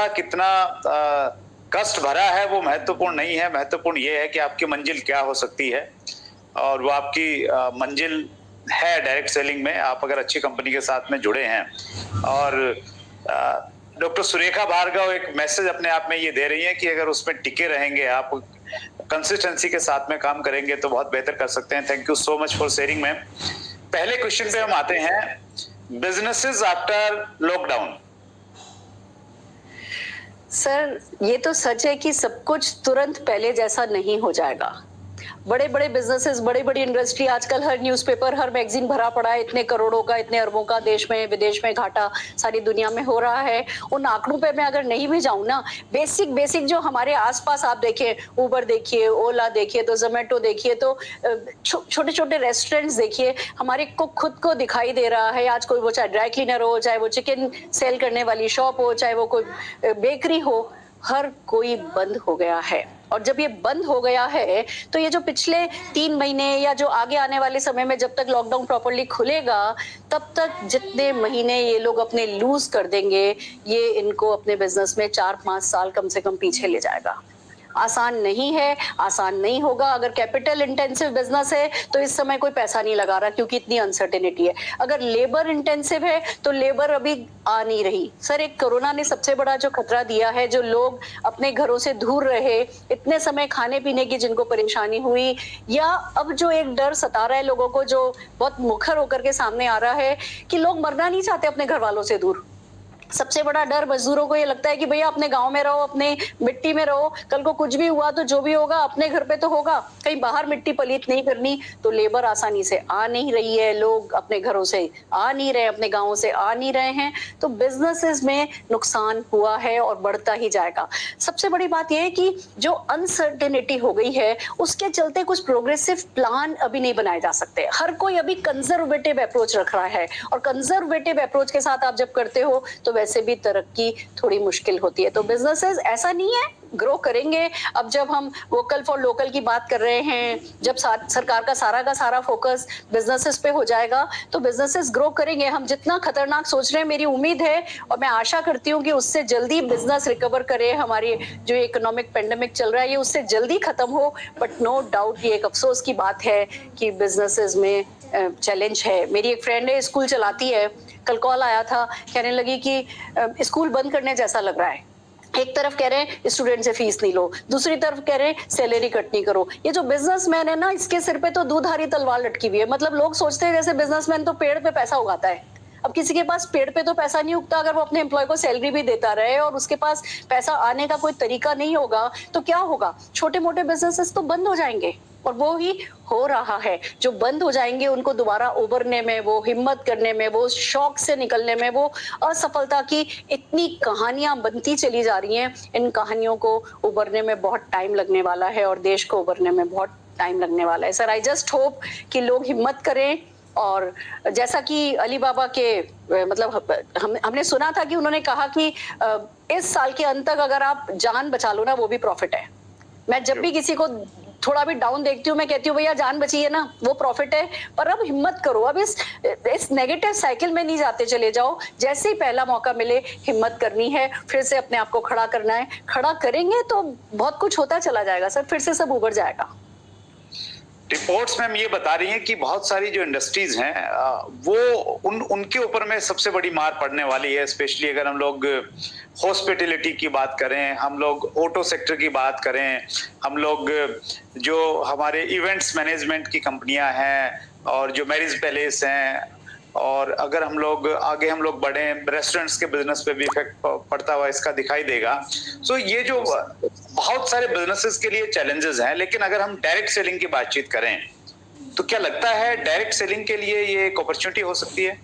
कितना कष्ट भरा है वो महत्वपूर्ण नहीं है। महत्वपूर्ण ये है कि आपकी मंजिल क्या हो सकती है, और वो आपकी मंजिल है डायरेक्ट सेलिंग में। आप अगर अच्छी कंपनी के साथ में जुड़े हैं, और डॉक्टर सुरेखा भार्गव एक मैसेज अपने आप में ये दे रही है कि अगर उसमें टिके रहेंगे, आप कंसिस्टेंसी के साथ में काम करेंगे तो बहुत बेहतर कर सकते हैं। Thank you so much for sharing ma'am. पहले क्वेश्चन पे हम आते हैं, बिजनेसेस आफ्टर लॉकडाउन। सर, ये तो सच है कि सब कुछ तुरंत पहले जैसा नहीं हो जाएगा। बड़े बड़े बिजनेसेस, बड़ी बड़ी इंडस्ट्री, आजकल हर न्यूज़पेपर, हर मैगजीन भरा पड़ा है, इतने करोड़ों का, इतने अरबों का देश में विदेश में घाटा सारी दुनिया में हो रहा है। उन आंकड़ों पे मैं अगर नहीं भी जाऊं ना, बेसिक बेसिक जो हमारे आसपास आप देखिए, उबर देखिए, ओला देखिए, तो जोमेटो देखिए, तो छोटे छोटे रेस्टोरेंट्स देखिए, हमारे को खुद को दिखाई दे रहा है। आज कोई वो चाहे ड्राई क्लीनर हो, चाहे वो चिकन सेल करने वाली शॉप हो, चाहे वो कोई बेकरी हो, हर कोई बंद हो गया है। और जब ये बंद हो गया है तो ये जो पिछले 3 महीने या जो आगे आने वाले समय में जब तक लॉकडाउन प्रॉपर्ली खुलेगा, तब तक जितने महीने ये लोग अपने लूज कर देंगे, ये इनको अपने बिजनेस में 4-5 साल कम से कम पीछे ले जाएगा। आसान नहीं है, आसान नहीं होगा। अगर कैपिटल इंटेंसिव बिजनेस है तो इस समय कोई पैसा नहीं लगा रहा क्योंकि इतनी अनसर्टेनिटी है। अगर लेबर इंटेंसिव है तो लेबर अभी आ नहीं रही। सर, एक कोरोना ने सबसे बड़ा जो खतरा दिया है, जो लोग अपने घरों से दूर रहे, इतने समय खाने पीने की जिनको परेशानी हुई, या अब जो एक डर सता रहा है लोगों को, जो बहुत मुखर होकर के सामने आ रहा है कि लोग मरना नहीं चाहते अपने घर वालों से दूर। सबसे बड़ा डर मजदूरों को ये लगता है कि भैया अपने गांव में रहो, अपने मिट्टी में रहो, कल को कुछ भी हुआ तो जो भी होगा अपने घर पे तो होगा, कहीं बाहर मिट्टी पलीत नहीं करनी। तो लेबर आसानी से आ नहीं रही है, लोग अपने घरों से आ नहीं रहे, अपने गांवों से आ नहीं रहे हैं, तो बिजनेसेस में नुकसान हुआ है और बढ़ता ही जाएगा। सबसे बड़ी बात यह है कि जो अनसर्टेनिटी हो गई है, उसके चलते कुछ प्रोग्रेसिव प्लान अभी नहीं बनाए जा सकते। हर कोई अभी कंजर्वेटिव अप्रोच रख रहा है, और कंजर्वेटिव अप्रोच के साथ आप जब करते हो तो वैसे भी तरक्की थोड़ी मुश्किल होती है। तो बिजनेसेस ऐसा नहीं है ग्रो करेंगे। अब जब हम वोकल फॉर लोकल की बात कर रहे हैं, जब सरकार का सारा फोकस बिजनेसेस पे हो जाएगा, तो बिजनेसेस ग्रो करेंगे। हम जितना खतरनाक सोच रहे हैं, मेरी उम्मीद है और मैं आशा करती हूँ कि उससे जल्दी बिजनेस रिकवर करे। हमारी जो इकोनॉमिक पेंडेमिक चल रहा है, ये उससे जल्दी खत्म हो। बट नो डाउट ये एक अफसोस की बात है कि बिजनेसेस में चैलेंज है। मेरी एक फ्रेंड है, स्कूल चलाती है, कल कॉल आया था, कहने लगी कि स्कूल बंद करने जैसा लग रहा है। एक तरफ कह रहे हैं स्टूडेंट से फीस नहीं लो, दूसरी तरफ कह रहे हैं सैलरी कट नहीं करो। ये जो बिजनेसमैन है ना, इसके सिर पे तो दूधारी तलवार लटकी हुई है। मतलब लोग सोचते हैं जैसे बिजनेसमैन तो पेड़ पे पैसा उगाता है। अब किसी के पास पेड़ पे तो पैसा नहीं उगता। अगर वो अपने एम्प्लॉय को सैलरी भी देता रहे और उसके पास पैसा आने का कोई तरीका नहीं होगा, तो क्या होगा? छोटे मोटे बिजनेसेस तो बंद हो जाएंगे, और वो ही हो रहा है। जो बंद हो जाएंगे उनको दोबारा उभरने में, वो हिम्मत करने में, वो शौक से निकलने में, वो असफलता की इतनी कहानियां बनती चली जा रही हैं, इन कहानियों को उभरने में बहुत टाइम लगने वाला है, और देश को उभरने में बहुत टाइम लगने वाला है। सर, आई जस्ट होप कि लोग हिम्मत करें। और जैसा कि अली बाबा के मतलब हमने सुना था कि उन्होंने कहा कि इस साल के अंत तक अगर आप जान बचा लो ना, वो भी प्रॉफिट है। मैं जब भी किसी को थोड़ा भी डाउन देखती हूँ, मैं कहती हूँ भैया जान बची है ना, वो प्रॉफिट है। पर अब हिम्मत करो, अब इस नेगेटिव साइकिल में नहीं जाते चले जाओ। जैसे ही पहला मौका मिले, हिम्मत करनी है, फिर से अपने आप को खड़ा करना है। खड़ा करेंगे तो बहुत कुछ होता चला जाएगा सर, फिर से सब उभर जाएगा। रिपोर्ट्स में हम ये बता रही हैं कि बहुत सारी जो इंडस्ट्रीज हैं वो उनके ऊपर में सबसे बड़ी मार पड़ने वाली है। स्पेशली अगर हम लोग हॉस्पिटैलिटी की बात करें, हम लोग ऑटो सेक्टर की बात करें, हम लोग जो हमारे इवेंट्स मैनेजमेंट की कंपनियां हैं, और जो मैरिज पैलेस हैं, और अगर हम लोग आगे हम लोग बढ़े, रेस्टोरेंट्स के बिजनेस पे भी इफेक्ट पड़ता हुआ इसका दिखाई देगा। सो ये जो बहुत सारे बिजनेसेस के लिए चैलेंजेस हैं, लेकिन अगर हम डायरेक्ट सेलिंग की बातचीत करें तो क्या लगता है डायरेक्ट सेलिंग के लिए ये एक अपॉर्चुनिटी हो सकती है?